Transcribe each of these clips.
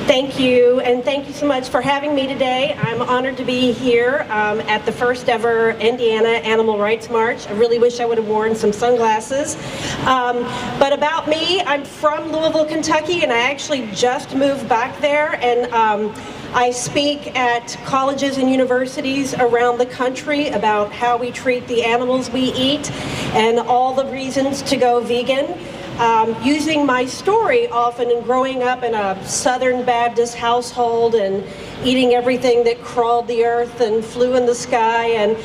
Thank you, and thank you so much for having me today. I'm honored to be here at the first ever Indiana Animal Rights March. I really wish I would have worn some sunglasses. But about me, I'm from Louisville, Kentucky, and I actually just moved back there, and I speak at colleges and universities around the country about how we treat the animals we eat and all the reasons to go vegan. Using my story often in growing up in a Southern Baptist household and eating everything that crawled the earth and flew in the sky and,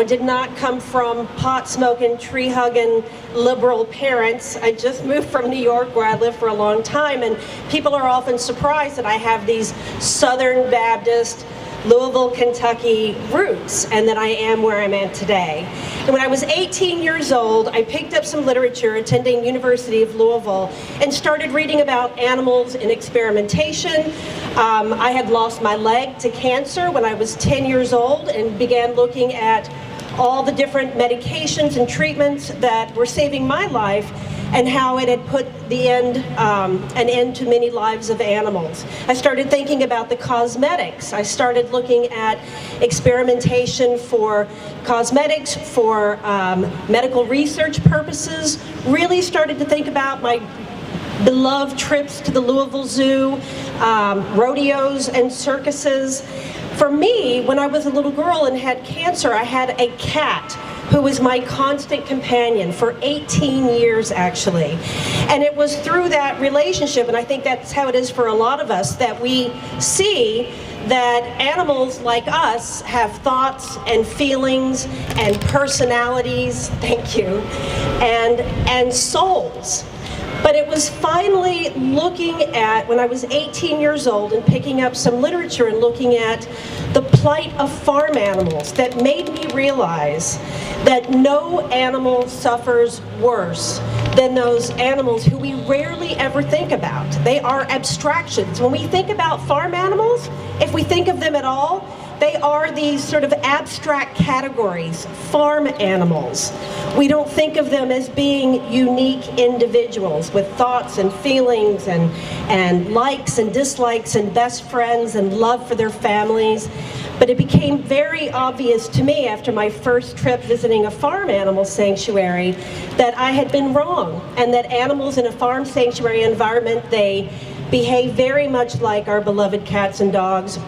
did not come from pot-smoking, tree-hugging liberal parents. I just moved from New York where I lived for a long time, and people are often surprised that I have these Southern Baptist Louisville, Kentucky roots, and that I am where I'm at today. And when I was 18 years old, I picked up some literature attending University of Louisville and started reading about animals in experimentation. I had lost my leg to cancer when I was 10 years old and began looking at all the different medications and treatments that were saving my life and how it had put an end to many lives of animals. I started thinking about the cosmetics. I started looking at experimentation for cosmetics, for medical research purposes, really started to think about my beloved trips to the Louisville Zoo, rodeos and circuses. For me, when I was a little girl and had cancer, I had a cat who was my constant companion for 18 years, actually. And it was through that relationship, and I think that's how it is for a lot of us, that we see that animals like us have thoughts and feelings and personalities, thank you, and souls. But it was finally looking at, when I was 18 years old and picking up some literature and looking at the plight of farm animals, that made me realize that no animal suffers worse than those animals who we rarely ever think about. They are abstractions. When we think about farm animals, if we think of them at all, they are these sort of abstract categories, farm animals. We don't think of them as being unique individuals with thoughts and feelings and likes and dislikes and best friends and love for their families. But it became very obvious to me after my first trip visiting a farm animal sanctuary that I had been wrong, and that animals in a farm sanctuary environment, they behave very much like our beloved cats and dogs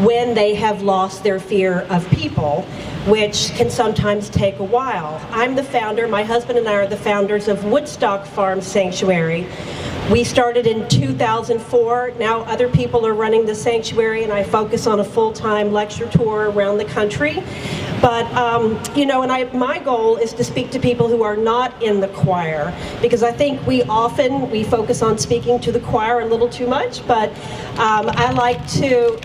when they have lost their fear of people, which can sometimes take a while. I'm the founder, my husband and I are the founders of Woodstock Farm Sanctuary. We started in 2004. Now other people are running the sanctuary, and I focus on a full-time lecture tour around the country. But, my goal is to speak to people who are not in the choir, because I think we focus on speaking to the choir a little too much, but I like to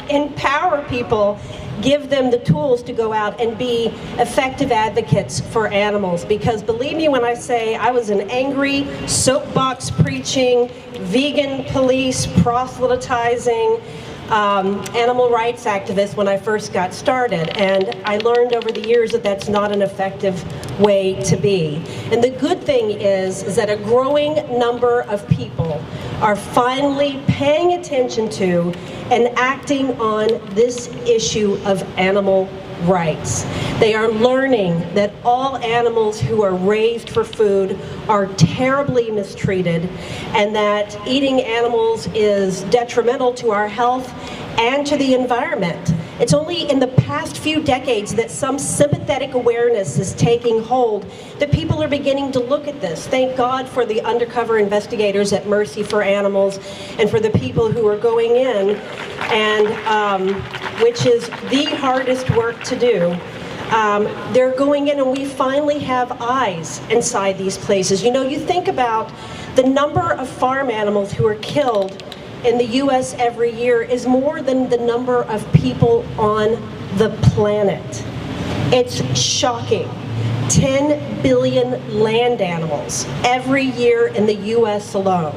empower people, give them the tools to go out and be effective advocates for animals. Because believe me when I say I was an angry, soapbox preaching, vegan police, proselytizing, animal rights activist when I first got started, and I learned over the years that that's not an effective way to be. And the good thing is that a growing number of people are finally paying attention to and acting on this issue of animal rights. They are learning that all animals who are raised for food are terribly mistreated, and that eating animals is detrimental to our health and to the environment. It's only in the past few decades that some sympathetic awareness is taking hold, that people are beginning to look at this. Thank God for the undercover investigators at Mercy for Animals and for the people who are going in, and which is the hardest work to do. They're going in, and we finally have eyes inside these places. You think about the number of farm animals who are killed in the U.S. every year is more than the number of people on the planet. It's shocking. 10 billion land animals every year in the U.S. alone.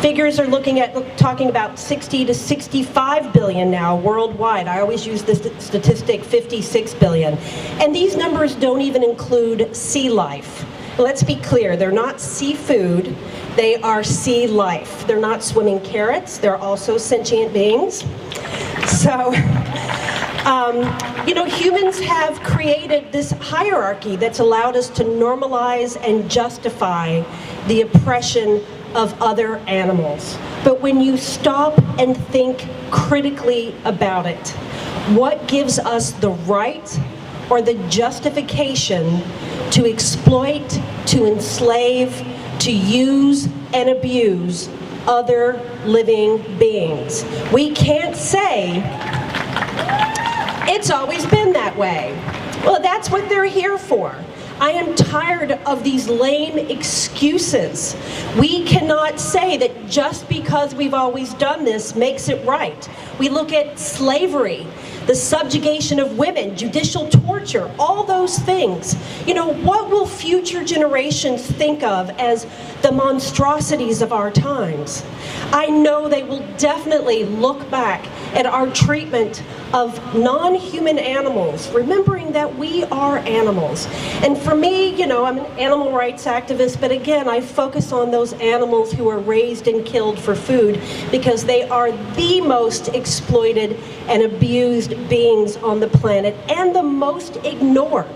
Figures are talking about 60 to 65 billion now worldwide. I always use the statistic 56 billion. And these numbers don't even include sea life. Let's be clear, they're not seafood, They are sea life. They're not swimming carrots. They're also sentient beings. So, humans have created this hierarchy that's allowed us to normalize and justify the oppression of other animals. But when you stop and think critically about it, what gives us the right or the justification to exploit, to enslave, to use and abuse other living beings? We can't say it's always been that way. Well, that's what they're here for. I am tired of these lame excuses. We cannot say that just because we've always done this makes it right. We look at slavery, the subjugation of women, judicial torture, all those things. What will future generations think of as the monstrosities of our times? I know they will definitely look back at our treatment of non-human animals, remembering that we are animals. And for me, I'm an animal rights activist, but again, I focus on those animals who are raised and killed for food because they are the most exploited and abused beings on the planet and the most ignored.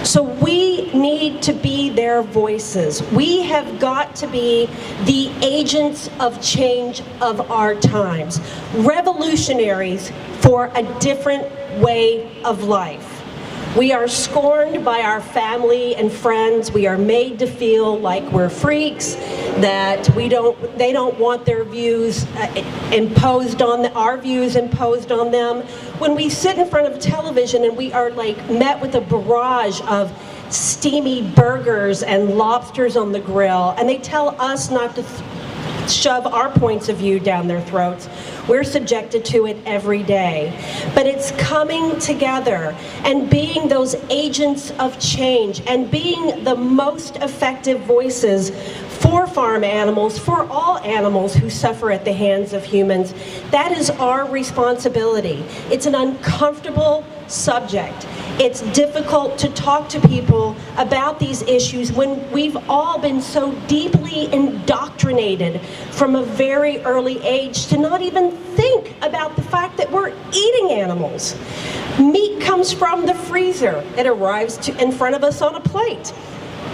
So we need to be their voices. We have got to be the agents of change of our times, revolutionaries for a different way of life. We are scorned by our family and friends. We are made to feel like we're freaks, that they don't want their views imposed on our views imposed on them. When we sit in front of television and we are met with a barrage of steamy burgers and lobsters on the grill, and they tell us not to shove our points of view down their throats. We're subjected to it every day. But it's coming together and being those agents of change and being the most effective voices for farm animals, for all animals who suffer at the hands of humans. That is our responsibility. It's an uncomfortable subject. It's difficult to talk to people about these issues when we've all been so deeply indoctrinated from a very early age to not even think about the fact that we're eating animals. Meat comes from the freezer. It arrives in front of us on a plate.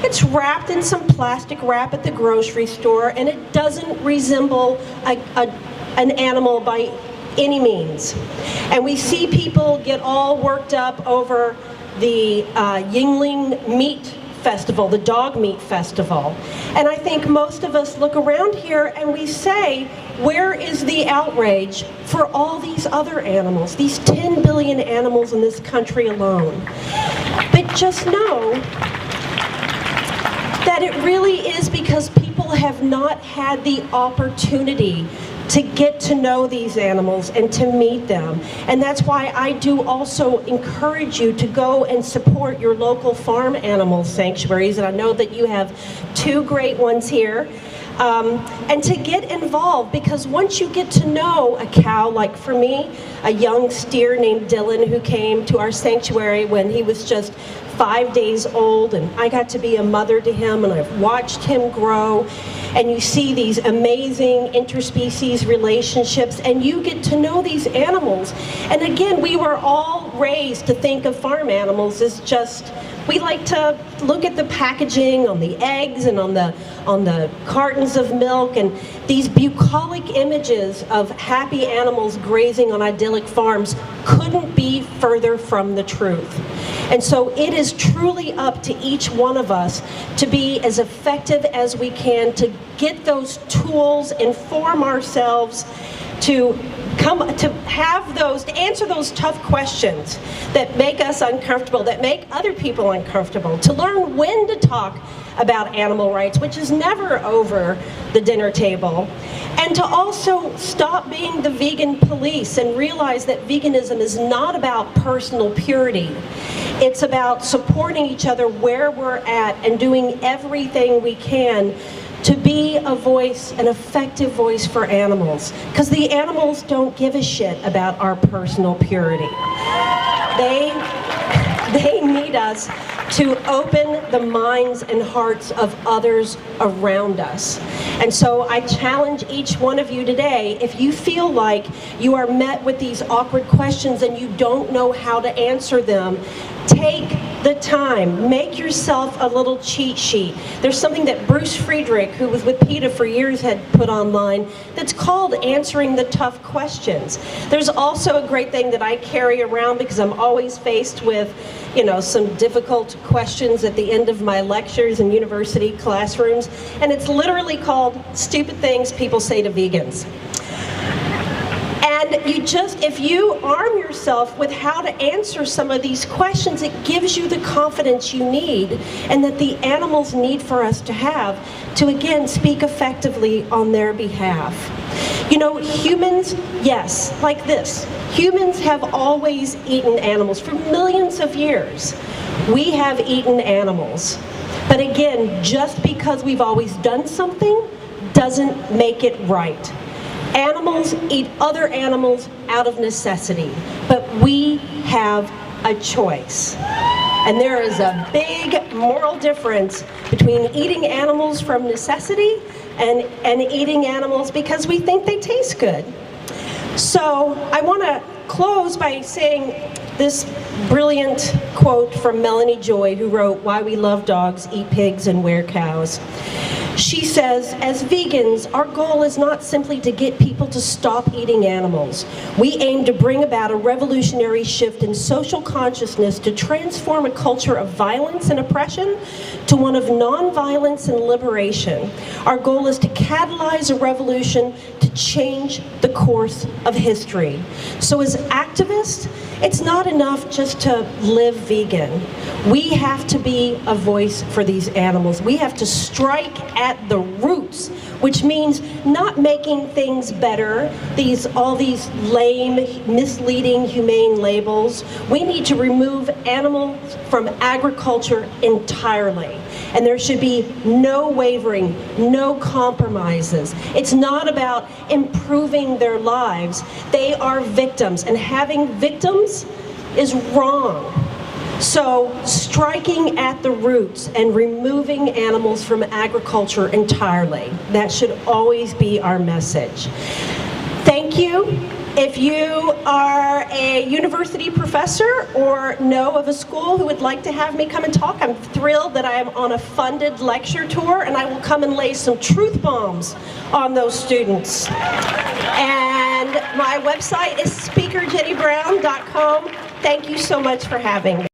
It's wrapped in some plastic wrap at the grocery store, and it doesn't resemble an animal by any means. And we see people get all worked up over the Yingling Meat Festival, the dog meat festival. And I think most of us look around here and we say, where is the outrage for all these other animals, these 10 billion animals in this country alone? But just know that it really is because people have not had the opportunity to get to know these animals and to meet them. And that's why I do also encourage you to go and support your local farm animal sanctuaries. And I know that you have two great ones here. And to get involved, because once you get to know a cow, like for me, a young steer named Dylan who came to our sanctuary when he was just 5 days old, and I got to be a mother to him, and I've watched him grow, and you see these amazing interspecies relationships, and you get to know these animals. And again, we were all raised to think of farm animals as just, we like to look at the packaging on the eggs and on the cartons of milk, and these bucolic images of happy animals grazing on idyllic farms couldn't be further from the truth. And so it is truly up to each one of us to be as effective as we can to get those tools, inform ourselves, to answer those tough questions that make us uncomfortable, that make other people uncomfortable, to learn when to talk about animal rights, which is never over the dinner table, and to also stop being the vegan police and realize that veganism is not about personal purity. It's about supporting each other where we're at and doing everything we can to be a voice, an effective voice for animals. Because the animals don't give a shit about our personal purity. They need us to open the minds and hearts of others around us. And so I challenge each one of you today, if you feel like you are met with these awkward questions and you don't know how to answer them, take the time, make yourself a little cheat sheet. There's something that Bruce Friedrich, who was with PETA for years, had put online that's called Answering the Tough Questions. There's also a great thing that I carry around because I'm always faced with, you know, some difficult questions at the end of my lectures in university classrooms, and it's literally called Stupid Things People Say to Vegans. And if you arm yourself with how to answer some of these questions, it gives you the confidence you need and that the animals need for us to have to, again, speak effectively on their behalf. You know, humans, yes, like this. Humans have always eaten animals for millions of years. We have eaten animals. But again, just because we've always done something doesn't make it right. Animals eat other animals out of necessity, but we have a choice. And there is a big moral difference between eating animals from necessity and eating animals because we think they taste good. So I want to close by saying this brilliant quote from Melanie Joy, who wrote Why We Love Dogs, Eat Pigs, and Wear Cows. She says, as vegans, our goal is not simply to get people to stop eating animals. We aim to bring about a revolutionary shift in social consciousness to transform a culture of violence and oppression to one of nonviolence and liberation. Our goal is to catalyze a revolution to change the course of history. So as activists, it's not enough just to live vegan. We have to be a voice for these animals. We have to strike at the roots, which means not making things better, all these lame, misleading, humane labels. We need to remove animals from agriculture entirely. And there should be no wavering, no compromises. It's not about improving their lives. They are victims, and having victims is wrong. So striking at the roots and removing animals from agriculture entirely, that should always be our message. Thank you. If you are a university professor or know of a school who would like to have me come and talk, I'm thrilled that I am on a funded lecture tour and I will come and lay some truth bombs on those students. And my website is speakerjennybrown.com. Thank you so much for having me.